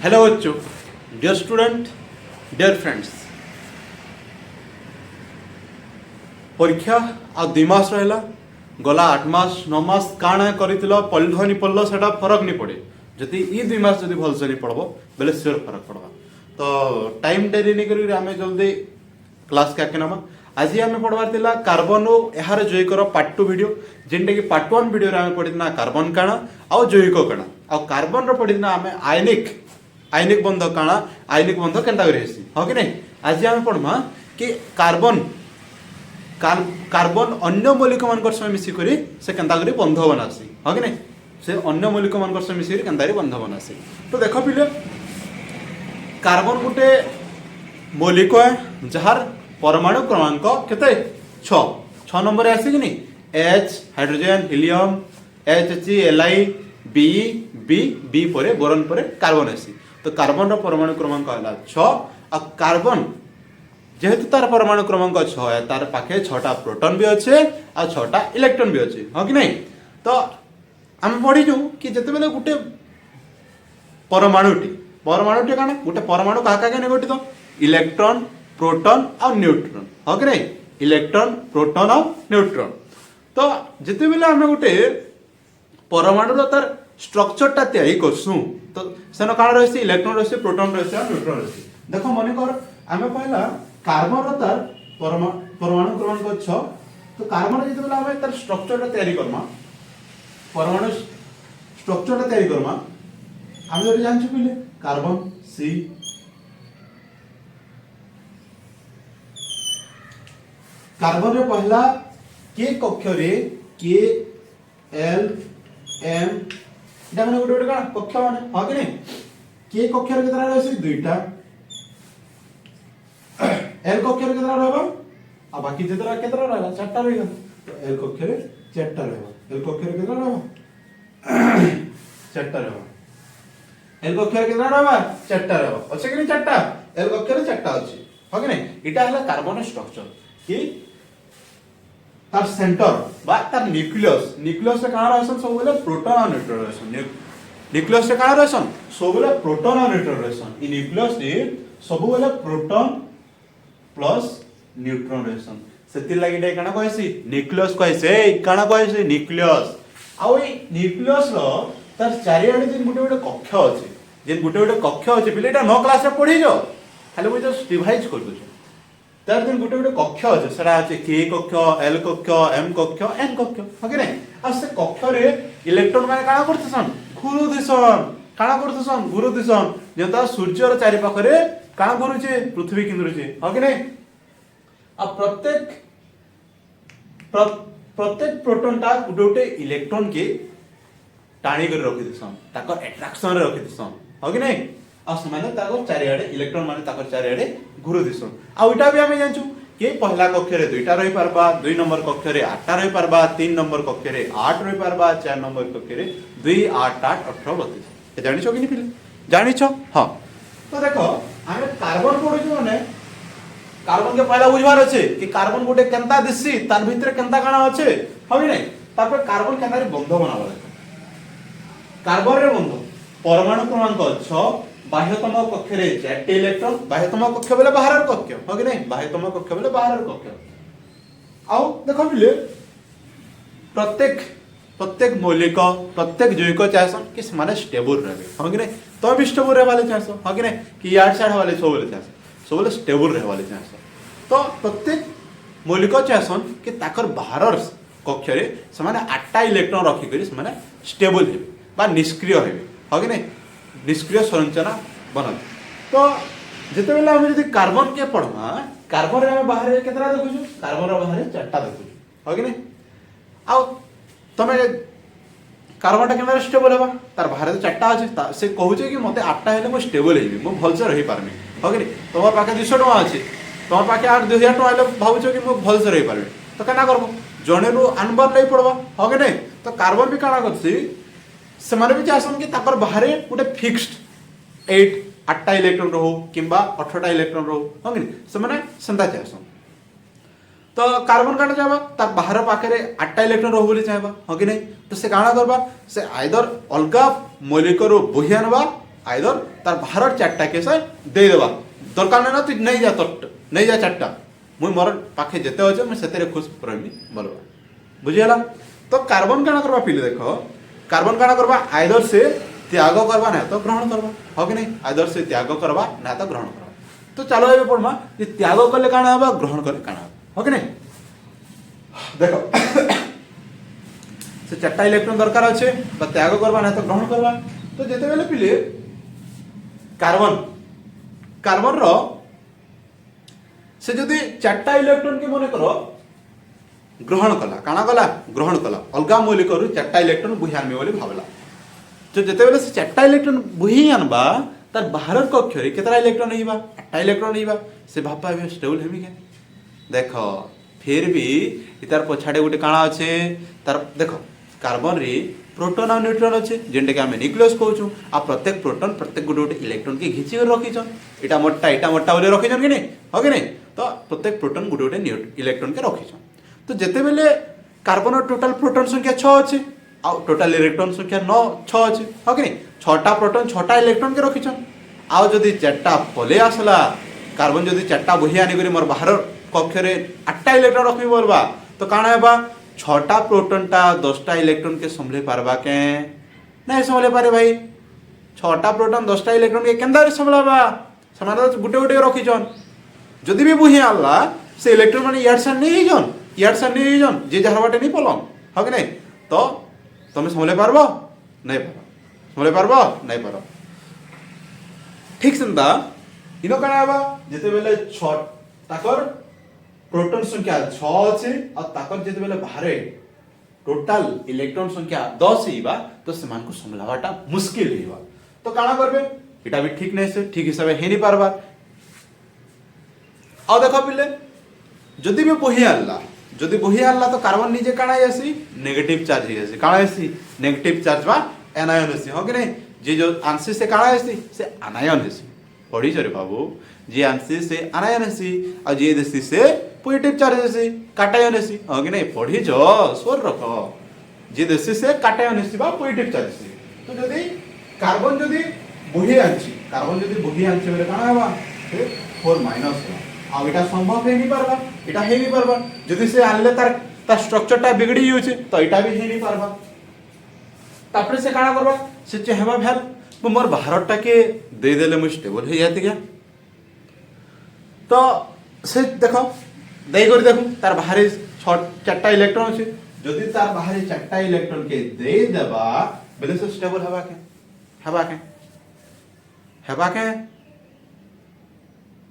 Hello बच्चों, dear student, dear friends. परीक्षा आ 2 मास रहा गला 8 मास 9 मास काଣା कर पढ़ल नहीं पढ़ल से फरक नहीं पड़े। जदि ये 2 मास जब भलसे नहीं पढ़ब बेले सियोर फरक पड़वा। तो टाइम डेरी नहीं करी आमे जल्दी क्लास के आके नमा। आज आम पढ़वार थिला कार्बन और यार जैविकर पार्ट 2 वीडियो, जेनटा कि पार्ट 1 वीडियो आम पढ़ीना कार्बन काଣା आ जैविक काଣା आ कार्बन रो पढ़ीना आम आयनिक बंध काଣା आयनिक बंध केनता करी हेसी हो कि नहीं। आज आम पढ़मा कि कार्बन अन्य मौलिक मान सह मिसिक से केनता करी बंध बनासी हो कि नहीं। से अन्य मौलिक मान सह मिसिक केनता करी बंध बनासी। तो देख पिले कार्बन गोटे मौलिक है जार परमाणु क्रमांक केते 6 नंबर आसी कि नहीं। H hydrogen helium HCl B B B परे बोरन परे कार्बन आसी। तो कार्बन रो परमाणु क्रमांक है 6 आ कार्बन जेहेतु तार परमाणु क्रमांक 6 है तार पाखे 6टा प्रोटॉन भी अच्छे आ 6टा इलेक्ट्रॉन भी अच्छे हाँ कि नहीं। तो आम पढ़ीचु कि जिते गोटे परमाणुटी काना गोटे परमाणु क्या क्या गठित इलेक्ट्रॉन प्रोटॉन और न्यूट्रॉन हाँ कि नहीं। इलेक्ट्रॉन प्रोटॉन और न्यूट्रॉन। तो जिते बेले आम गोटे परमाणु तार स्ट्रक्चरटा तैयारी करसु तो सेन काण रही इलेक्ट्रॉन रही प्रोटॉन रही और न्यूट्रॉन रही। देख मन कर आम पहला कार्बन तार परमाणु क्रमांक 6। तो कार्बन जिते बेले आम तार स्ट्रक्चरटा तैयारी करमा परमाणु स्ट्रक्चरटा तैयारी करमा आम जो जानछु पहले कार्बन सी कार्बन रे पहला के कक्ष रे के एल एम इटा माने गोटे गोटे कक्ष माने हां कि नहीं। के कक्ष रे केतरा रहसी दुईटा एल कक्ष रे केतरा रहबा आ बाकी जेतरा केतरा रहला चारटा रहला। तो एल कक्ष रे चारटा रहबा एल कक्ष रे केतरा रहबा चारटा रहबा एल कक्ष रे केतरा रहबा चारटा रहबा अछि कि नहीं। चारटा एल कक्ष रे चारटा अछि हां कि नहीं। इटा हला कार्बन स्ट्रक्चर कि तार सेंटर बा तार न्यूक्लियस से कहां रहसन सब बेले प्रोटॉन और न्यूट्रॉन रहसन। न्यूक्लियस से कहां रहसन सब बेले प्रोटॉन और न्यूट्रॉन रहसन। इ न्यूक्लियस रे सब बेले प्रोटॉन प्लस न्यूट्रॉन रहसन। सेति लागि डे काना कहैसी न्यूक्लियस कहैसे काना कहैसी न्यूक्लियस। आ ओइ न्यूक्लियस रो तार चारियाडे दिन गुटे गुटे कक्ष अछि जेन गुटे गुटे कक्ष अछि पिले एटा 9 क्लास रे पढि जो खाली बुझ डिवाइड कर दो तार दिन गोटे गोटे कक्ष अच्छे सेटा अच्छे के कक्ष एल कक्ष एम कक्ष एन कक्ष हाँ कि नहीं। आ से कक्ष रे इलेक्ट्रॉन माने काଣା करथसन घुरु दिसन जेता सूर्य रो चारि पाखरे काଣା घुरुचे पृथ्वी किंदुचे हाँ कि नहीं। आ प्रत्येक प्रोटॉन टा गोटे गोटे इलेक्ट्रॉन के टाणी कर रखि दिसन ताकर अट्रैक्शन रे रखि दिसन हाँ कि नहीं। आ समाने ताकर चारियाडे इलेक्ट्रॉन माने ताकर चारियाडे घुरु दिसन। आ ओइटा भी हमें जानछु कि पहला कक्ष रे 2टा रही पारबा 2 नंबर कक्ष रे 8टा रही पारबा 3 नंबर कक्ष रे 8 रही पारबा 4 नंबर कक्ष रे 2 8 8 18 32 ए जानिछो कि नहीं पिले जानिछो हां। तो देखो हमें कार्बन पढुछु माने कार्बन के पहला बुझवार अछि कि कार्बन गोटे केनता दिसि तार भितरे केनता काना अछि हबि नहीं। तापर कार्बन केनता रे बंध बनाबा कार्बन रे बंध परमाणु क्रमांक 6 बाह्यतम कक्ष रे 4टी इलेक्ट्रॉन बाह्यतम कक्ष बेले बाहर कक्ष हो कि नहीं बाह्यतम कक्ष बेले बाहर कक्ष। आउ देखो बिले प्रत्येक मौलिक प्रत्येक जैविक चाहसन कि माने स्टेबल रहबे हो कि नहीं। तो भी स्टेबल रहबा ले चाहसन हो कि नहीं कि यार साइड वाले सब बोले चाहसन सब बोले स्टेबल रहबा ले चाहसन। तो प्रत्येक मौलिक चाहसन कि ताकर बाहर कक्ष रे से माने 8टा इलेक्ट्रॉन रखि करी से माने स्टेबल हेबे बा निष्क्रिय हेबे हो कि नहीं निष्क्रिय संरचना बनत। तो जिते बेले हम यदि कार्बन के पढ़मा कार्बन रे हम बाहर केतरा देखुछु कार्बन रे बाहर 4टा देखुछु हो कि नहीं। आ तमे कार्बन टा केना स्टेबल हेबा तार बाहर 4टा अछि से कहूचे कि मते 8टा हेले मो स्टेबल हेबी मो भल से रही पारमी हो कि नहीं। तोर पाके 200 टका अछि तोर पाके 8 2000 टका हेले भाबुछो कि मो भल से रही पारबे तो केना करबो जणे रो अनबर नहीं पड़बा हो कि नहीं। तो कार्बन भी काना करछि से माने भी चाहसन कि ताकर बाहर गोटे फिक्स्ड 8टा इलेक्ट्रॉन रहो किंबा 18टा इलेक्ट्रॉन रहो हो कि से माने सेंता चाहसन। तो कार्बन काटा जाबा तार बाहर पाखे 8टा इलेक्ट्रॉन रहो बोली चाहबा हो कि नहीं। तो से काना करबा से आइदर अलगा मौलिक रो बोही आनबा आइदर तार बाहर चार्टा के से दे देबा दरकार ना तू नहीं जा तो नहीं जा चार्टा मुई मोर पाखे जेते अच्छे मुझे से खुश रही बोलवा बुझीगला। तो कार्बन काना करवा पिले देख कार्बन काना करवा आइदर से त्याग करवा ना तो ग्रहण करवा हो कि नहीं आइदर से त्याग करवा ना तो ग्रहण करवा। तो चलो ये पढ़मा जे त्याग कले काना हबा ग्रहण कले काना हबा हो कि नहीं देखो से चार्टा इलेक्ट्रॉन दरकार अच्छे तो त्याग करवा ना तो ग्रहण करवा। तो जेते बेले पिले कार्बन कार्बन रो से जदि चार्टा इलेक्ट्रॉन के मन करो ग्रहण कला काना कला ग्रहण कला अलगा मौलिक चार्टा इलेक्ट्रॉन बुही आनबे बोली भावला। तो जेते बेले से चार्टा इलेक्ट्रॉन बुही आनबा तार बाहर कक्ष रे केतरा इलेक्ट्रॉन होइबा 8टा इलेक्ट्रॉन होइबा से भाबा ए स्टेबल हेमी के देखो फिर भी इतार पछाडे गुटे काना अच्छे तार देखो कार्बन रे प्रोटॉन और न्यूट्रॉन अच्छे जेंटे के आमे न्यूक्लियस कहूछु आ प्रत्येक प्रोटॉन प्रत्येक गुटे इलेक्ट्रॉन के घिची कर रखिछन एटा मोटा बोले रखिछन कि नहीं हो कि नहीं। तो प्रत्येक प्रोटॉन गुटे इलेक्ट्रॉन के रखिछन। तो जेते बेले कार्बन टोटल प्रोटॉन संख्या 6 अच्छे आ टोटल इलेक्ट्रॉन संख्या 6 अच्छे हो कि नहीं 6टा प्रोटॉन 6टा इलेक्ट्रॉन के रखिछन। आ जदि 4टा पले आसला कार्बन जदि 4टा बही आनी करी मोर बाहर कक्ष रे 8टा इलेक्ट्रॉन रखबी बोलबा तो काना हेबा 6टा प्रोटॉन टा 10टा इलेक्ट्रॉन के संभले पारबा के नहीं संभले पारे भाई 6टा प्रोटॉन 10टा इलेक्ट्रॉन के केंदा रे संभलाबा समाना गुटे गुटे रखिछन। जदि भी बही आला से इलेक्ट्रॉन माने यार सन नहीं जन जे जहर बाटे नहीं पलम हो कि नहीं। तो तुम संभले पारबो नहीं पारो संभले पारबो नहीं पारो ठीक सेंता इनो काना हेबा जेते बेले 6 ताकर प्रोटॉन संख्या 6 अच्छे और ताकर जेते बेले बाहरे टोटल इलेक्ट्रॉन संख्या 10 हिबा तो समान को संभलावाटा मुश्किल हिबा। तो काना करबे एटा भी ठीक नहीं से ठीक हिसाब हे नहीं पारबा। आ देखो पिले जदि भी बही आला तो कार्बन निजे काना आसी नेगेटिव चार्ज ही आसी काना आसी नेगेटिव चार्ज बा एनायन आसी हो कि नहीं जे जो आंसर से काना आसी से आनायन आसी पढ़ी रे बाबू जे आंसर से आनायन आसी और जे देसी से पॉजिटिव चार्ज आसी काटायन आसी हो कि नहीं पढ़ी जो स्वर रखो जे देसी से काटायन आसी बा पॉजिटिव चार्ज आसी। तो जदि कार्बन जदि बही आंची बेले काना हेबा 4 माइनस आ एटा संभव हे नहीं पारबा एटा हे नहीं पारबा जदि से आनले तार स्ट्रक्चर टा बिगड़ी होचे तो एटा भी हे नहीं पारबा। तापरे से काना करबा से चाहबा भैल मोर बाहर टा के दे देले मु स्टेबल हे जाती गया। तो से देखो दे कर देखो तार बाहर 4टा इलेक्ट्रॉन अछि जदि तार बाहर 4टा इलेक्ट्रॉन के दे देबा बेले से स्टेबल हेबा के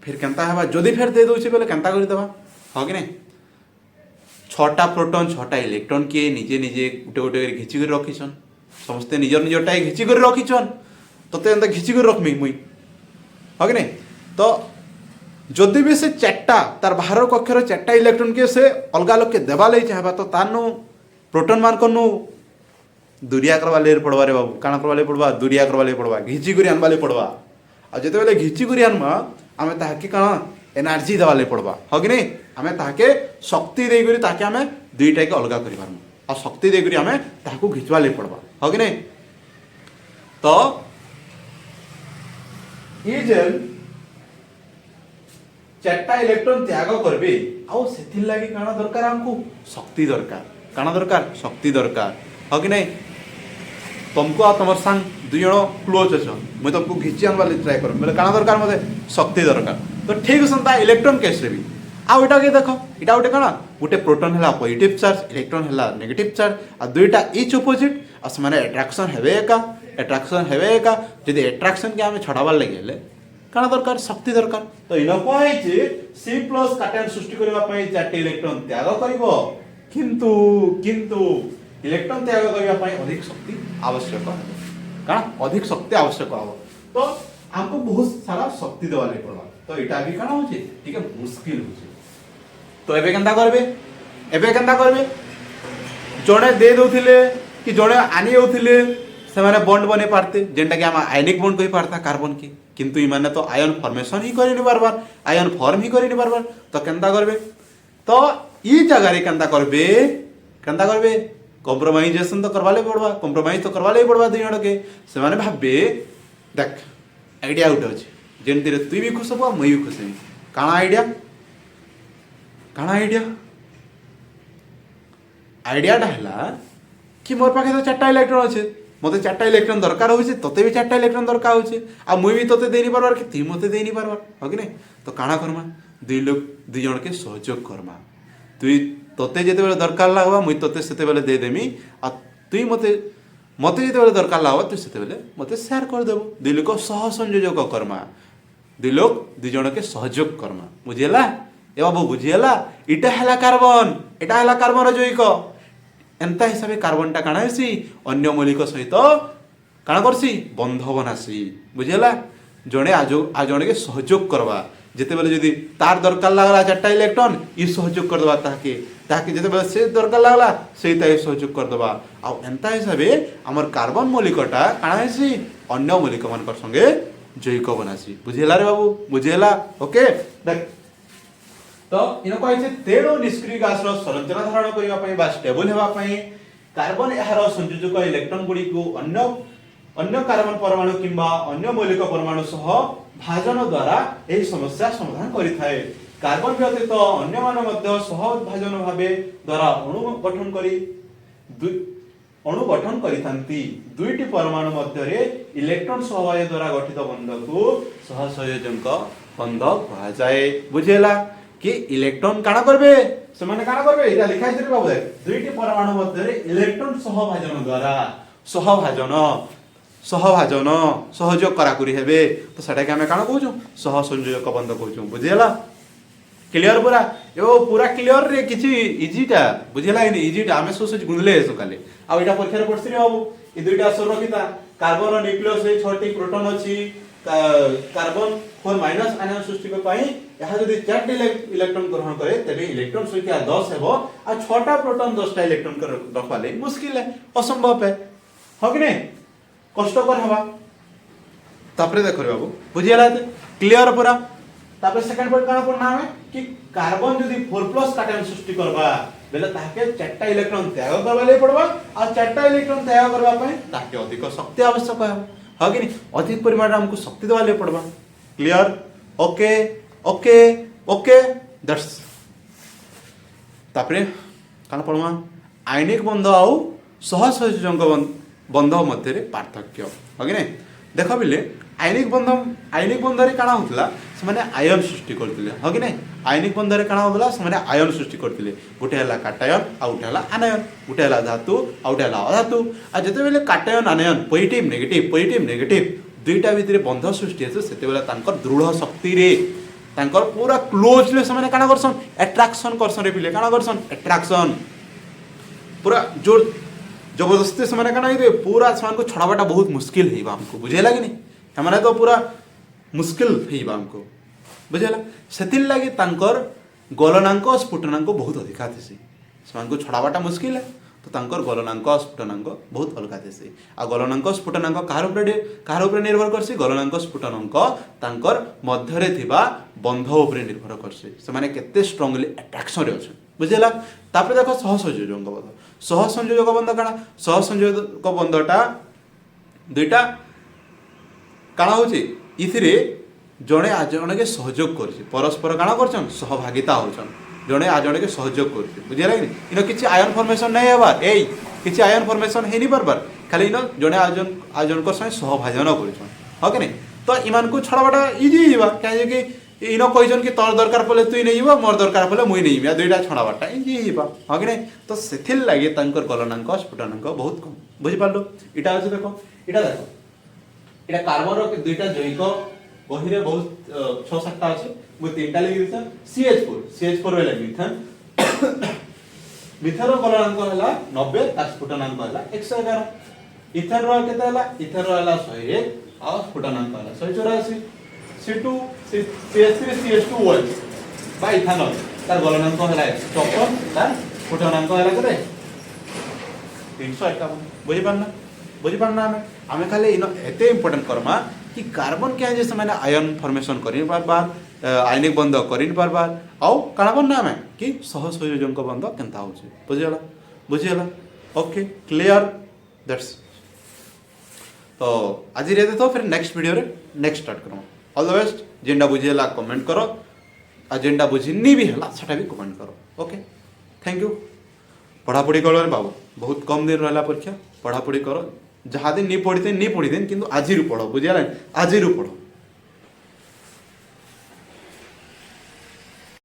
फिर केंता हेबा जदि फिर दे दोछि बेले केंता करि देबा हो कि नहीं 6टा प्रोटॉन 6टा इलेक्ट्रॉन के निजे निजे गुटे गुटे घिची कर रखिछन समस्ते निजर निजरटा घिची कर रखिछन तते एंता घिची कर रखमी मुई हो कि नहीं। तो जदि भी से 4टा तार बाहर कक्षर 4टा इलेक्ट्रॉन के से अलगा लोग के देबा लई चाहबा तो तानु प्रोटॉन मान कोनु दुरिया करवा ले पड़वा रे बाबू काना करवा ले पड़वा दुरिया करवा ले पड़वा घिची करी आनबा ले पड़वा आ जते बेले घिची करी आनमा आमे ताके काना एनर्जी देवा ले पड़वा हो कि नहीं आमे ताके शक्ति दे करी ताके आमे दुईटा के अलगा करि पारमु आ शक्ति दे करी आमे ताको घिचवा ले पड़वा हो कि नहीं। तो ई जेल 4टा इलेक्ट्रॉन त्याग करबे आ सेथिर लागि काना दरकार हमको शक्ति दरकार काना दरकार शक्ति दरकार हो कि नहीं। तुमको आ तुम संग दुई जन क्लोज अच्छ मुझे तुमको घिची आनवा ट्राए कर बोले काना दरकार मते शक्ति दरकार। तो ठीक संता इलेक्ट्रॉन केस रे भी आ एटा के देखो एटा गोटे काना गोटे प्रोटॉन हला पॉजिटिव चार्ज इलेक्ट्रॉन हला नेगेटिव चार्ज आ दुईटा इच अपोजिट आ समान अट्रैक्शन हेबे एका जदि अट्रैक्शन के हमें छडाबार लागि हेले काना दरकार शक्ति दरकार। तो इनो कहै छै C+ काटायन सृष्टि करबा पई 4टी इलेक्ट्रॉन त्याग करिवो किंतु इलेक्ट्रॉन त्याग करबा पई अधिक शक्ति आवश्यक है काना अधिक शक्ति आवश्यक हो। तो हमको बहुत सारा शक्ति देवा ले पड़वा तो एटा भी काना होचे ठीक है मुश्किल होचे। तो एबे केंता करबे जणे दे दोथिले कि जणे आनी होथिले से माने बॉन्ड बने पारते जेंटा कि हम आयनिक बॉन्ड कहि पारता कार्बन की किंतु इ माने तो आयन फॉर्मेशन ही करि नि बार आयन फॉर्म ही करि नि बार तो केंता करबे तो ई जगह रे केंता करबे कॉम्प्रोमाइजेशन तो करवाले पड़वा कंप्रोमाइज तो करवाले पड़वा दुई जण के से माने भाबे देख आइडिया गोटे अच्छे जेमती तुई भी खुश हब मुई भी खुश हबी काଣା आइडिया काଣା आइडियाटा है कि मोर पाखे तो 4टा इलेक्ट्रॉन अच्छे मत 4टा इलेक्ट्रॉन दरकार होचे तोते भी 4टा इलेक्ट्रॉन दरकार होचे आ मुई भी तोते देनी पारबार कि तुई मते देनी पारबार हो कि नहीं तो काଣା करमा दुई लोग दुई जन के सहयोग करमा तुई तोते जिते बेले दरकार लागबा मुई तोते सेते बेले दे देमी आ तुई मते मते जिते बेले दरकार लागबा तुई सेते बेले मते शेयर कर देबो दुई लोग सह संयोजक करमा दुई लोग दुई जन के सहयोग करमा बुझिला ए बाबू बुझिला इटा हैला कार्बन एटा हैला कार्बन जैविक एंता हिसाब से कार्बनटा काଣା हेसी अन्य मौलिक सहित काଣା करसी बंध बनासी बुझिला जड़े आज जड़े के सहयोग करवा जिते बेले जदि तार दरकार लागला 4टा इलेक्ट्रॉन ई सहयोग कर देबा ताके जिते बेले से दरकार लागला सेटा ई सहयोग कर देबा आ एंता हिसाब से हमर कार्बन मौलिकटा काଣା हेसी अन्य मौलिक मानकर संगे जैविक बनासी बुझिला रे बाबू बुझिला ओके देख तो इन कहे तेणु निष्क्रिय गैस संरचना धारण करने स्टेबल होगापी कार्बन यार संयोजक इलेक्ट्रॉन गुड़ी को अन्य कार्बन परमाणु किंबा अन्य मौलिक परमाणु सह भाजन द्वारा यही समस्या समाधान करिथाए कार्बन व्यतीत अन्य मान सह भाजन भाव द्वारा अणु गठन करी अणु गठन करिथांती दुईटी परमाणु मध्य इलेक्ट्रॉन सहवाय द्वारा गठित बंध को सहसंयोजक बंध कहा जाए बुझेला कि इलेक्ट्रॉन काଣା करबे से माने काଣା करबे इटा लिखा है बाबू देख दुईटी परमाणु मध्य इलेक्ट्रॉन सहभाजन द्वारा सहभाजन सहयोग कराकुरी हेबे तो सेटा के हमें काଣା कहूछु सहसंयोजक बंध कहूछु बुझिला क्लियर पूरा यो पूरा क्लियर रे किछि इजीटा बुझिला इन इजीटा हमें सोच गुंदले हेसु काले आ इटा परीक्षा रे पड़सी रे बाबू ई दुईटा असर रखिता कार्बन न्यूक्लियस है 6टी प्रोटॉन अछि कार्बन 4 माइनस आयन सृष्टि को पाई यह जदि 4टी इलेक्ट्रॉन ग्रहण करे तबे इलेक्ट्रॉन संख्या 10 हेबो आ 6टा प्रोटॉन 10टा इलेक्ट्रॉन कर रखवाले मुश्किल है असंभव है हो कि नहीं कष्टकर हवा तापरे देखो बाबू बुझियला क्लियर पूरा तापरे सेकंड पॉइंट काना पड़ना है कि कार्बन जदि 4+ काटन सृष्टि करबा बेले ताके 4टा इलेक्ट्रॉन त्याग करबा ले पड़बा आ 4टा इलेक्ट्रॉन त्याग करबा पय ताके अधिक शक्ति आवश्यक है हो कि नहीं अधिक परिमाण में हमको शक्ति देवा ले पड़बा clear okay okay okay that's तापरे काना पड़मा आयनिक बंध आउ सहसंयोजक बंध मध्य पार्थक्य हो कि नहीं देख बिले आयनिक बंध रे काना होतला से माने आयन सृष्टि करथिले हो कि नहीं आयनिक बंध रे काना होतला से माने आयन सृष्टि करथिले गोटे हला काटायन आ गोटे हला आनायन गोटे हला धातु आ गोटे हला अधातु आ जते बेले काटायन आनायन पॉजिटिव नेगेटिव दुईटा भितर बंध सृष्टि हेतु सेते बेले तांकर दृढ़ शक्ति रे तांकर पूरा क्लोजली से माने काना करसन अट्रैक्शन करसन रे पिले काना करसन अट्रैक्शन पूरा जोर जबरदस्ती से माने काना ये पूरा समान को छड़ाबाटा बहुत मुश्किल है हमको बुझेला कि नहीं हमारे तो पूरा मुश्किल है हमको बुझेला सेतिल लागि तांकर गलनांक स्फुटनांक बहुत अधिका थेसी समान को छड़ाबाटा मुश्किल है तो तांकर गलनांक स्फुटनांक बहुत अलगा थेसी आ गलनांक स्फुटनांक कार ऊपर निर्भर करसी गलनांक स्फुटनांक तांकर मध्य रे थिबा बंध ऊपर निर्भर करसी से माने केते स्ट्रांगली अट्रैक्शन रे अछि बुझेला तापर देखो सहसंयोजक बंध काना सहसंयोजक बंधटा दुईटा काना होची इथिरे जड़े आ जड़े के सहयोग करछि परस्पर काना करछन सहभागिता होछन जड़े आ जड़े के सहयोग करछि बुझिला कि इन किछि आयन फॉर्मेशन नै हेबार एई किछि आयन फॉर्मेशन हेनी बारबार खाली इन जड़े आ जन को सहभाजन करछन हो कि नहीं तो इमान को छड़ाबाटा इजी हिबा काहे कि इन कहिजन कि तोर दरकार पले तुई नै हिबा मोर दरकार पले मुई नै हिबा दुईटा छड़ाबाटा इजी हिबा हो कि नहीं तो सेथिल लागि तांकर गलनांक स्फुटनांक बहुत कम बुझि पालो इटा अछि देखो इटा कार्बन रो दुईटा जैविक बहिरे बहुत 6-7टा अछि मु तीनटा लागि दिसन CH4 रे लागि दिसन मिथेन रो गलनांक हला 90 ता स्फुटनांक हला 111 इथेन रो केते हला इथेन रो हला 101 आ स्फुटनांक हला 184 C2 CH3 CH2 bye ethanol तार गलनांक हला 54 तार स्फुटनांक हला केते 351 बुझि पारना हमें खाली इन एते इंपोर्टेंट करमा कि कार्बन क्या जैसे मैंने आयन फॉर्मेशन करिन बार आयनिक बंध करिन बार आउ काना बन्ना हमें कि सहसंयोजक बंध केनता होचे बुझियला ओके क्लियर दैट्स तो आज रहते तो फिर नेक्स्ट वीडियो रे नेक्स्ट स्टार्ट करूँ। All the best. जेनटा बुझीला कमेंट करो आ जेनटा बुझीनी भी है सेटा भी कमेंट करो। Okay thank you. पढ़ापढ़ी करो रे बाबू, बहुत कम दिन रहा परीक्षा, पढ़ापढ़ी करो। जहाँ दिन नहीं पढ़ी दिन किंतु आज पढ़ो, बुझे आज पढ़ो।